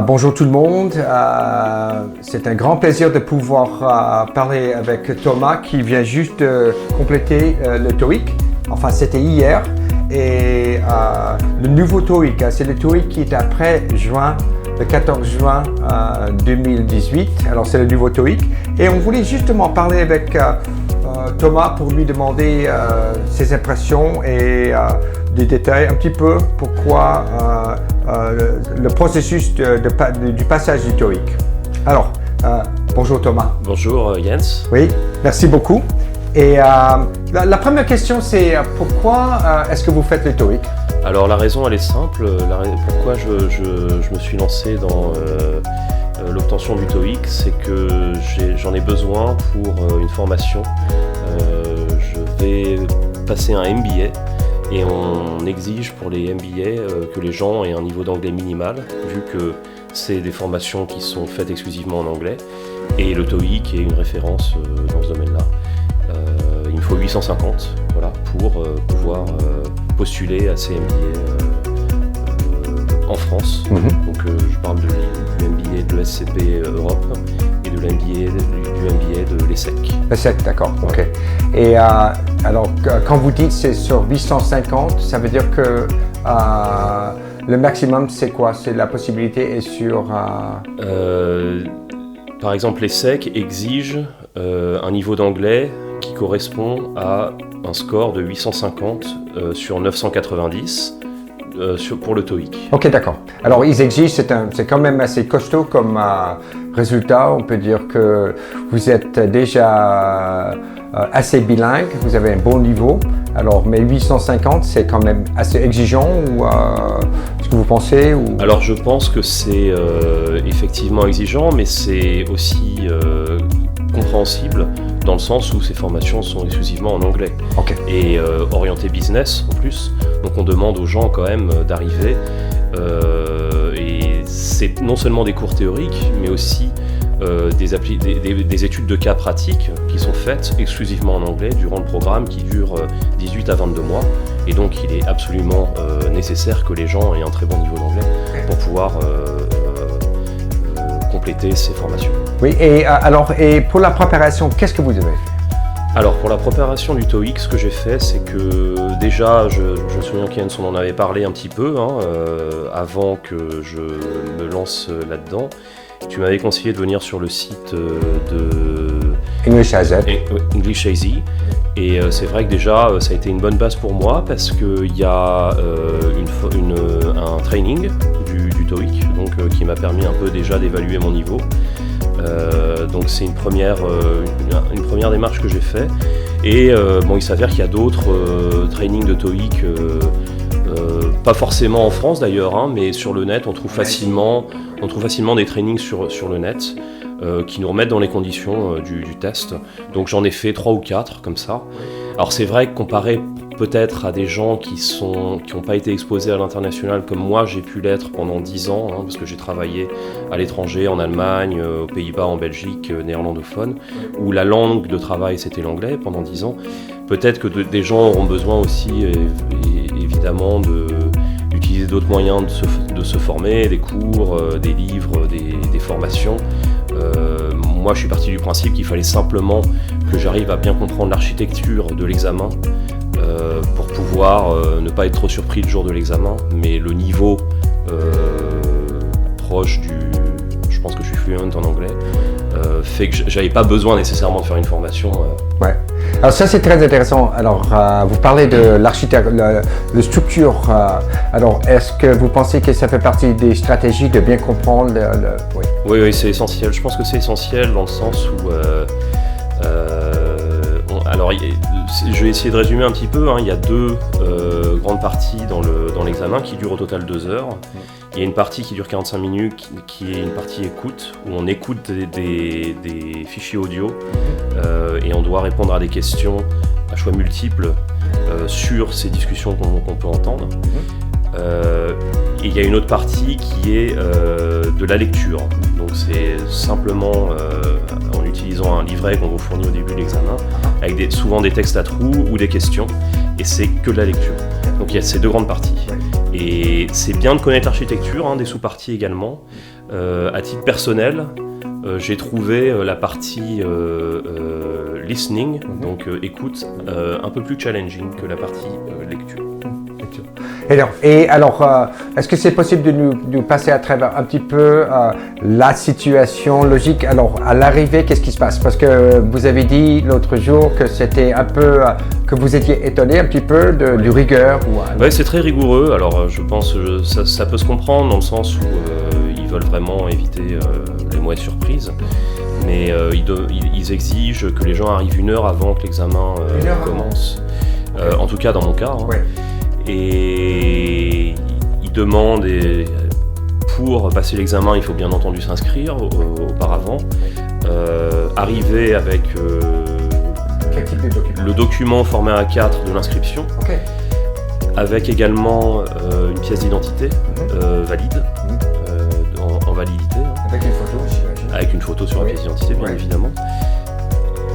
Bonjour tout le monde. C'est un grand plaisir de pouvoir parler avec Thomas qui vient juste de compléter le TOEIC. Enfin, c'était hier. Et le nouveau TOEIC, c'est le TOEIC qui est après juin, le 14 juin 2018. Alors, c'est le nouveau TOEIC. Et on voulait justement parler avec Thomas pour lui demander ses impressions et des détails, un petit peu pourquoi le processus du passage du TOEIC. Alors, bonjour Thomas. Bonjour Jens. Oui, merci beaucoup. Et la première question, c'est pourquoi est-ce que vous faites le TOEIC? Alors la raison, elle est simple. Pourquoi je me suis lancé dans l'obtention du TOEIC, c'est que j'en ai besoin pour une formation. Je vais passer un MBA. Et on exige pour les MBA que les gens aient un niveau d'anglais minimal, vu que c'est des formations qui sont faites exclusivement en anglais. Et le TOEIC est une référence dans ce domaine-là. Il me faut 850 pour pouvoir postuler à ces MBA en France. Mm-hmm. Donc je parle du MBA de l'ESCP Europe et de du MBA de l'ESSEC. l'ESSEC, d'accord, ok. Et alors, quand vous dites c'est sur 850, ça veut dire que le maximum c'est quoi? C'est la possibilité est sur... Par exemple, l'ESSEC exige un niveau d'anglais qui correspond à un score de 850 sur 990 pour le TOEIC. Ok, d'accord. Alors, ils exigent, c'est quand même assez costaud comme résultat. On peut dire que vous êtes déjà assez bilingue, vous avez un bon niveau. Alors, mais 850, c'est quand même assez exigeant ou est-ce que vous pensez ou... Alors, je pense que c'est effectivement exigeant, mais c'est aussi compréhensible dans le sens où ces formations sont exclusivement en anglais. Okay. Et orientées business en plus. Donc, on demande aux gens quand même d'arriver. Et c'est non seulement des cours théoriques, mais aussi des études de cas pratiques qui sont faites exclusivement en anglais durant le programme qui dure 18 à 22 mois. Et donc il est absolument nécessaire que les gens aient un très bon niveau d'anglais pour pouvoir compléter ces formations. Oui, et pour la préparation, qu'est-ce que vous avez fait? Alors pour la préparation du TOEIC, ce que j'ai fait, c'est que déjà, je me souviens qu'Jens en avait parlé un petit peu avant que je me lance là-dedans. Tu m'avais conseillé de venir sur le site de English AZ. English AZ. Et c'est vrai que déjà, ça a été une bonne base pour moi parce qu'il y a un training du TOEIC qui m'a permis un peu déjà d'évaluer mon niveau. Donc c'est une première démarche que j'ai fait. Et il s'avère qu'il y a d'autres trainings de TOEIC, pas forcément en France d'ailleurs, mais sur le net, on trouve facilement des trainings sur le net qui nous remettent dans les conditions du test. Donc j'en ai fait 3 ou 4 comme ça. Alors c'est vrai que comparé peut-être à des gens qui n'ont pas été exposés à l'international comme moi j'ai pu l'être pendant 10 ans, parce que j'ai travaillé à l'étranger, en Allemagne, aux Pays-Bas, en Belgique, néerlandophone, où la langue de travail c'était l'anglais pendant 10 ans. Peut-être que des gens auront besoin aussi évidemment d'utiliser d'autres moyens de se former, des cours, des livres, des formations. Moi je suis parti du principe qu'il fallait simplement que j'arrive à bien comprendre l'architecture de l'examen pour pouvoir ne pas être trop surpris le jour de l'examen, mais le niveau proche je pense que je suis fluent en anglais, fait que j'avais pas besoin nécessairement de faire une formation. Ouais. Alors ça c'est très intéressant. Alors vous parlez de l'architecture, de structure. Alors est-ce que vous pensez que ça fait partie des stratégies de bien comprendre Oui. Oui, c'est essentiel. Je pense que c'est essentiel dans le sens où alors je vais essayer de résumer un petit peu. Il y a 2 grandes parties dans l'examen qui durent au total 2 heures. Il y a une partie qui dure 45 minutes qui est une partie écoute, où on écoute des fichiers audio et on doit répondre à des questions à choix multiples sur ces discussions qu'on peut entendre. Et il y a une autre partie qui est de la lecture. Donc c'est simplement en utilisant un livret qu'on vous fournit au début de l'examen, avec souvent des textes à trous ou des questions, et c'est que de la lecture. Donc il y a ces 2 grandes parties. Et Et c'est bien de connaître l'architecture, hein, des sous-parties également. À titre personnel, j'ai trouvé la partie listening, donc écoute, un peu plus challenging que la partie lecture. Et alors, est-ce que c'est possible de nous passer à travers un petit peu la situation logique? Alors, à l'arrivée, qu'est-ce qui se passe? Parce que vous avez dit l'autre jour que c'était un peu, que vous étiez étonné un petit peu du rigueur. Oui, c'est très rigoureux. Alors, je pense que ça peut se comprendre dans le sens où ils veulent vraiment éviter les mauvaises surprises. Mais ils exigent que les gens arrivent 1 heure avant que l'examen commence. En tout cas, dans mon cas. Hein. Ouais. Et ils demandent, pour passer l'examen, il faut bien entendu s'inscrire auparavant. Arriver avec quel type de document? Le document format A4 de l'inscription, avec également une pièce d'identité valide, en validité. Hein. Avec une photo, j'imagine. Avec une photo sur la pièce d'identité, bien évidemment.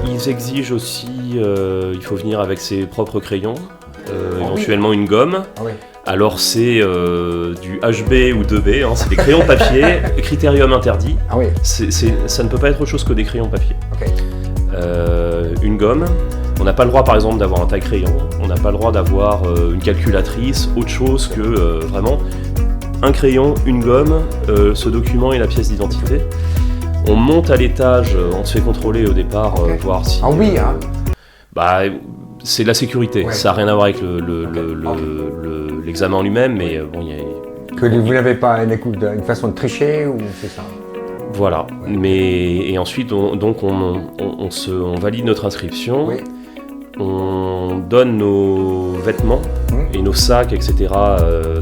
Ils exigent aussi, il faut venir avec ses propres crayons. Éventuellement une gomme. Alors c'est du HB ou 2B, hein, c'est des crayons papier, critérium interdit. Ça ne peut pas être autre chose que des crayons papier. Une gomme. On n'a pas le droit par exemple d'avoir un taille-crayon, on n'a pas le droit d'avoir une calculatrice, autre chose que vraiment un crayon, une gomme, ce document et la pièce d'identité. On monte à l'étage, on se fait contrôler au départ, voir si... c'est de la sécurité, ça n'a rien à voir avec l'examen en lui-même, mais bon, il y a... Que vous n'avez pas une façon de tricher, ou c'est ça? Voilà, et ensuite, on valide notre inscription, on donne nos vêtements et nos sacs, etc.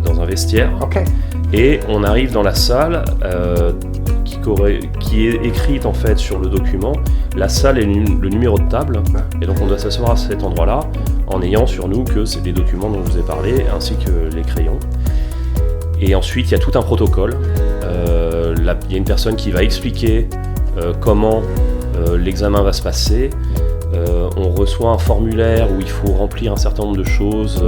Dans un vestiaire, et on arrive dans la salle qui est écrite en fait sur le document, la salle et le numéro de table, et donc on doit s'asseoir à cet endroit-là en ayant sur nous que c'est des documents dont je vous ai parlé, ainsi que les crayons. Et ensuite il y a tout un protocole, il y a une personne qui va expliquer comment l'examen va se passer. On reçoit un formulaire où il faut remplir un certain nombre de choses,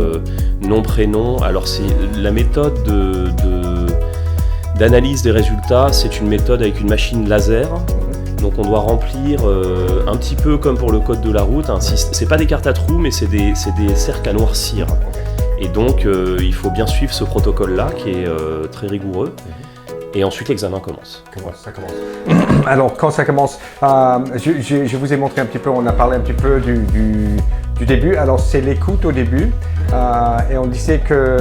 nom, prénom. Alors c'est la méthode d'analyse des résultats, c'est une méthode avec une machine laser. Donc on doit remplir un petit peu comme pour le code de la route. C'est pas des cartes à trous, mais c'est des cercles à noircir. Et donc il faut bien suivre ce protocole-là qui est très rigoureux. Et ensuite l'examen commence. Ça commence. Alors quand ça commence, je vous ai montré un petit peu, on a parlé un petit peu du début. Alors c'est l'écoute au début, et on disait que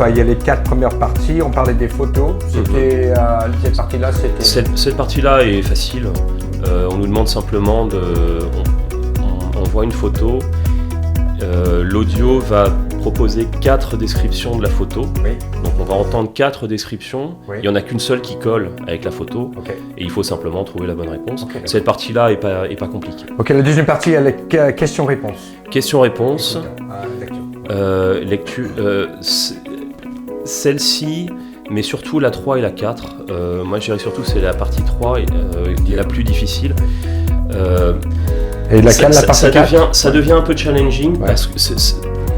il y a les 4 premières parties, on parlait des photos. C'était cette partie-là, c'était... Cette partie-là est facile. On nous demande simplement on voit une photo. L'audio va proposer 4 descriptions de la photo. Donc on va entendre 4 descriptions. Il n'y en a qu'une seule qui colle avec la photo. Et il faut simplement trouver la bonne réponse. Cette partie-là est pas compliquée. La deuxième partie, elle est questions-réponses. Questions-réponses. Lecture. Celle-ci, mais surtout la 3 et la 4. Moi je dirais surtout c'est la partie 3 qui est la plus difficile. Et ça devient un peu challenging parce que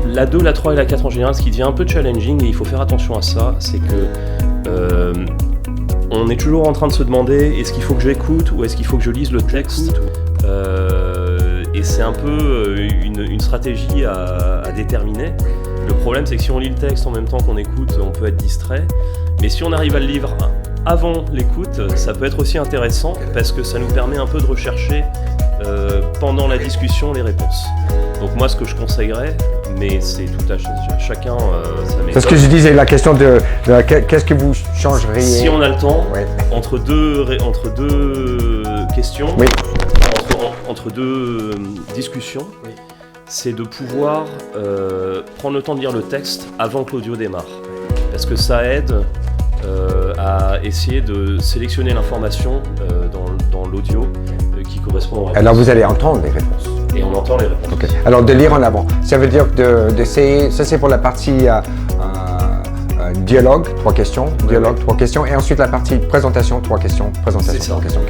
la 2, la 3 et la 4 en général, ce qui devient un peu challenging, et il faut faire attention à ça, c'est que on est toujours en train de se demander est-ce qu'il faut que j'écoute ou est-ce qu'il faut que je lise le texte, et c'est un peu une stratégie à déterminer. Le problème c'est que si on lit le texte en même temps qu'on écoute, on peut être distrait, mais si on arrive à le lire avant l'écoute, ça peut être aussi intéressant parce que ça nous permet un peu de rechercher pendant la discussion les réponses. Donc moi ce que je conseillerais, mais c'est tout à chacun sa méthode. C'est ce que je disais, la question de qu'est-ce que vous changeriez si on a le temps, entre deux questions, entre deux discussions, c'est de pouvoir prendre le temps de lire le texte avant que l'audio démarre. Parce que ça aide à essayer de sélectionner l'information dans l'audio qui correspond aux réponses. Alors vous allez entendre les réponses. Et on entend les réponses. Alors de lire en avant. Ça veut dire d'essayer, ça c'est pour la partie dialogue, 3 questions, dialogue, 3 questions, et ensuite la partie présentation, 3 questions, présentation, 3 questions.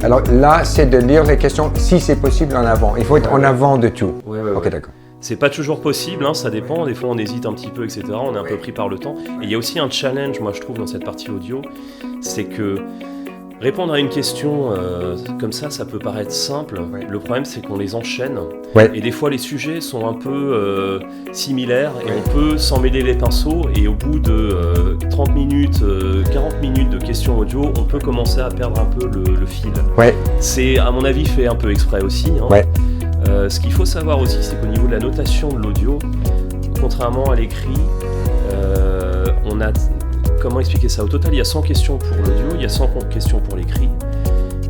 Alors là, c'est de lire les questions, si c'est possible, en avant. Il faut être en avant de tout. Ok, d'accord. C'est pas toujours possible, ça dépend. Des fois, on hésite un petit peu, etc. On est un peu pris par le temps. Et il y a aussi un challenge, moi, je trouve, dans cette partie audio, c'est que répondre à une question comme ça peut paraître simple. Ouais. Le problème, c'est qu'on les enchaîne. Ouais. Et des fois, les sujets sont un peu similaires et on peut s'en mêler les pinceaux. Et au bout de 30 minutes, 40 minutes de questions audio, on peut commencer à perdre un peu le fil. Ouais. C'est, à mon avis, fait un peu exprès aussi. Ouais. Ce qu'il faut savoir aussi, c'est qu'au niveau de la notation de l'audio, contrairement à l'écrit, on a... Comment expliquer ça ? Au total, il y a 100 questions pour l'audio, il y a 100 questions pour l'écrit.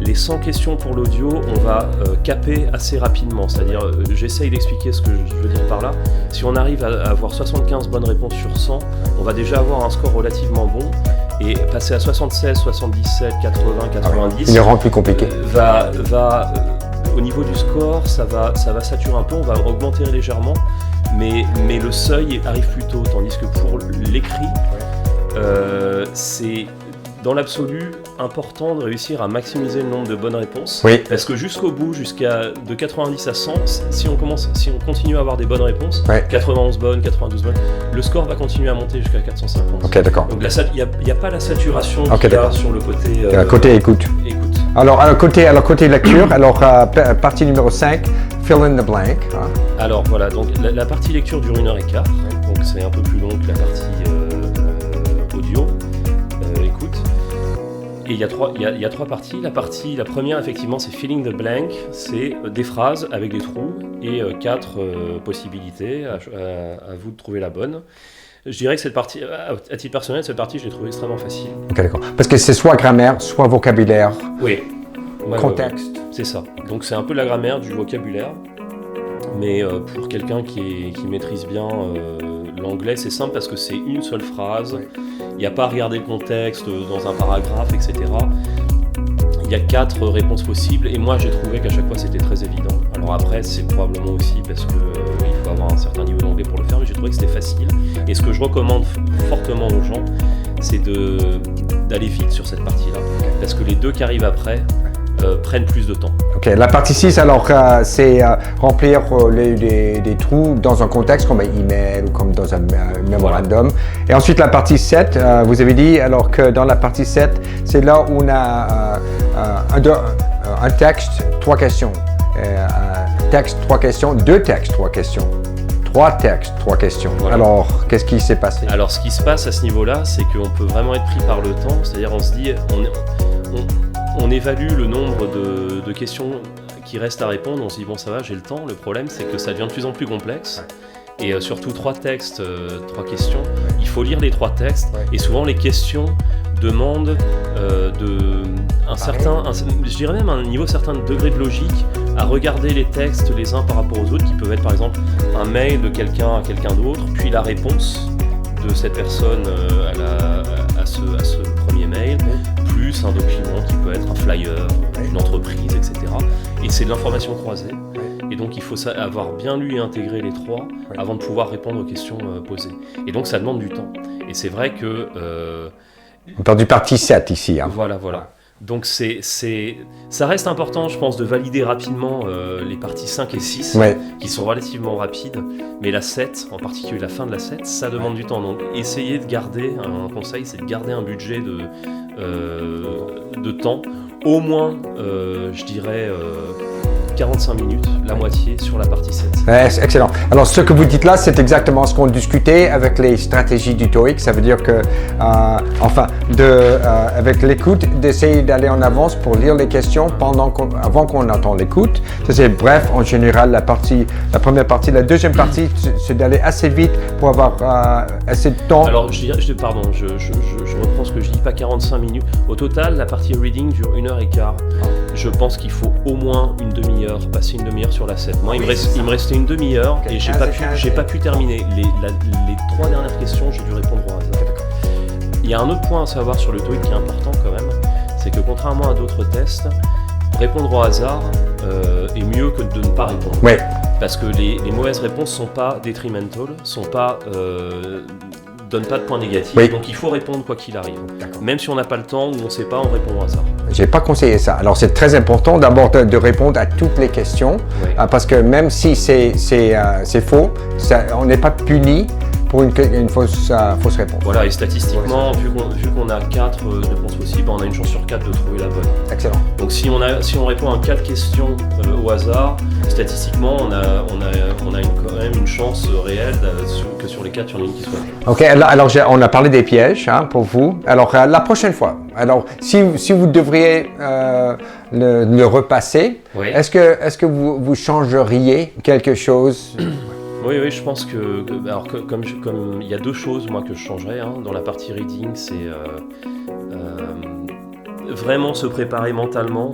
Les 100 questions pour l'audio, on va caper assez rapidement. C'est-à-dire, j'essaye d'expliquer ce que je veux dire par là. Si on arrive à avoir 75 bonnes réponses sur 100, on va déjà avoir un score relativement bon. Et passer à 76, 77, 80, 90... Il le rend plus compliqué. Au niveau du score, ça va saturer un peu, on va augmenter légèrement. Mais le seuil arrive plus tôt. Tandis que pour l'écrit... c'est dans l'absolu important de réussir à maximiser le nombre de bonnes réponses. Oui. Parce que jusqu'au bout, de 90 à 100, si on continue à avoir des bonnes réponses, ouais. 91 bonnes, 92 bonnes, le score va continuer à monter jusqu'à 450. Ok, d'accord. Donc il n'y a pas la saturation qu'il y a sur le côté... côté écoute. Alors, côté lecture, partie numéro 5, fill in the blank. Hein. Alors voilà, donc la partie lecture dure 1h15, donc c'est un peu plus long que la partie audio, écoute. Et il y a trois parties. La première, effectivement, c'est filling the blank, c'est des phrases avec des trous et 4 possibilités, à vous de trouver la bonne. Je dirais que cette partie, à titre personnel, cette partie, je l'ai trouvée extrêmement facile. Ok, d'accord. Parce que c'est soit grammaire, soit vocabulaire. Oui. Contexte. Ouais. C'est ça. Donc c'est un peu la grammaire du vocabulaire. Mais pour quelqu'un qui maîtrise bien l'anglais, c'est simple parce que c'est une seule phrase. Il n'y a pas à regarder le contexte dans un paragraphe, etc. Il y a 4 réponses possibles et moi j'ai trouvé qu'à chaque fois c'était très évident. Alors après c'est probablement aussi parce qu'il faut avoir un certain niveau d'anglais pour le faire, mais j'ai trouvé que c'était facile. Et ce que je recommande fortement aux gens, c'est d'aller vite sur cette partie-là. Parce que les 2 qui arrivent après prennent plus de temps. Ok, la partie 6, alors c'est remplir des trous dans un contexte comme un email ou comme dans un memorandum. Voilà. Et ensuite la partie 7, vous avez dit alors que dans la partie 7, c'est là où on a un texte, 3 questions. Un texte, 3 questions, 2 textes, 3 questions. 3 textes, 3 questions. Voilà. Alors, qu'est-ce qui s'est passé ? Alors, ce qui se passe à ce niveau-là, c'est qu'on peut vraiment être pris par le temps. C'est-à-dire, on se dit, on évalue le nombre de questions qui restent à répondre. On se dit, bon, ça va, j'ai le temps. Le problème, c'est que ça devient de plus en plus complexe. Et surtout 3 textes, 3 questions. Il faut lire les 3 textes. Et souvent, les questions demandent je dirais même un niveau certain de degré de logique à regarder les textes les uns par rapport aux autres, qui peuvent être par exemple un mail de quelqu'un à quelqu'un d'autre, puis la réponse de cette personne à ce premier mail, plus un document qui peut être un flyer d'une entreprise, etc. Et c'est de l'information croisée. Et donc il faut avoir bien lu et intégré les 3 avant de pouvoir répondre aux questions posées. Et donc ça demande du temps. Et c'est vrai que... on parle du partie 7 ici. Hein. Voilà. Donc ça reste important, je pense, de valider rapidement les parties 5 et 6, qui sont relativement rapides. Mais la 7, en particulier la fin de la 7, ça demande du temps. Donc essayez de garder, un conseil, c'est de garder un budget de temps, au moins, je dirais... 45 minutes, la moitié sur la partie 7. C'est excellent. Alors, ce que vous dites là, c'est exactement ce qu'on discutait avec les stratégies du TOEIC. Ça veut dire que, avec l'écoute, d'essayer d'aller en avance pour lire les questions avant qu'on entend l'écoute. Ça, c'est bref, en général, la première partie. La deuxième partie, c'est d'aller assez vite pour avoir assez de temps. Alors, je reprends ce que je dis, pas 45 minutes. Au total, la partie reading dure 1h15. Je pense qu'il faut au moins une demi-heure, passer une demi-heure sur la 7. Moi, il me restait une demi-heure et j'ai pas pu terminer. Les 3 dernières questions, j'ai dû répondre au hasard. Il y a un autre point à savoir sur le TOEIC qui est important quand même, c'est que contrairement à d'autres tests, répondre au hasard est mieux que de ne pas répondre. Ouais. Parce que les mauvaises réponses sont pas detrimental, sont pas donne pas de points négatifs, Oui. donc il faut répondre quoi qu'il arrive. D'accord. Même si on n'a pas le temps ou on ne sait pas, on répond au hasard. J'ai pas conseillé ça. Alors c'est très important d'abord de répondre à toutes les questions Oui. parce que même si c'est faux, on n'est pas puni pour une fausse réponse. Voilà, et statistiquement, vu qu'on a 4 réponses possibles, on a une chance sur 4 de trouver la bonne. Excellent. Donc si on répond à 4 questions au hasard, statistiquement, on a quand même une chance réelle que sur les 4, il y en a une qui soit. Ok, alors on a parlé des pièges pour vous. Alors la prochaine fois, alors si vous devriez le repasser, Oui. est-ce que vous changeriez quelque chose? Oui, je pense que comme il y a 2 choses moi que je changerais dans la partie reading, c'est vraiment se préparer mentalement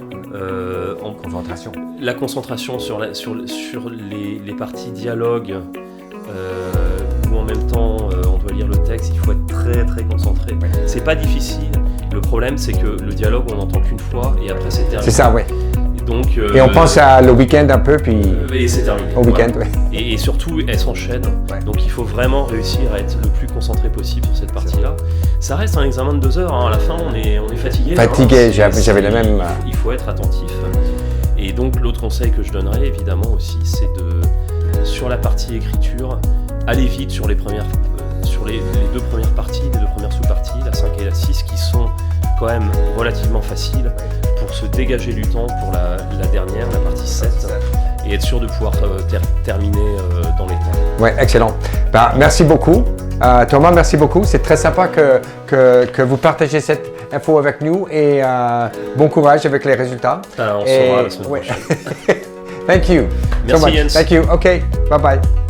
en Concentration. la concentration sur les parties dialogue où en même temps on doit lire le texte, il faut être très très concentré. Oui. C'est pas difficile. Le problème c'est que le dialogue on n'entend qu'une fois et après c'est terminé. C'est ça, oui. Donc, Et on pense à le week-end un peu, puis et c'est terminé. au week-end, oui. Et surtout, elles s'enchaînent. Ouais. Donc il faut vraiment réussir à être le plus concentré possible sur cette partie-là. Ça reste un examen de 2 heures. À la fin, on est fatigué. Fatigué, j'avais la même. Il faut être attentif. Et donc l'autre conseil que je donnerais, évidemment aussi, c'est sur la partie écriture, aller vite sur les 2 premières parties, les 2 premières sous-parties, la 5 et la 6, qui sont quand même relativement faciles pour se dégager du temps pour la dernière, la partie 7, et être sûr de pouvoir terminer dans les temps. Ouais, excellent. Merci beaucoup. Thomas, merci beaucoup. C'est très sympa que vous partagez cette info avec nous et bon courage avec les résultats. On saura la semaine prochaine. Thank you. Merci, so much. Jens. Thank you. Okay, bye bye.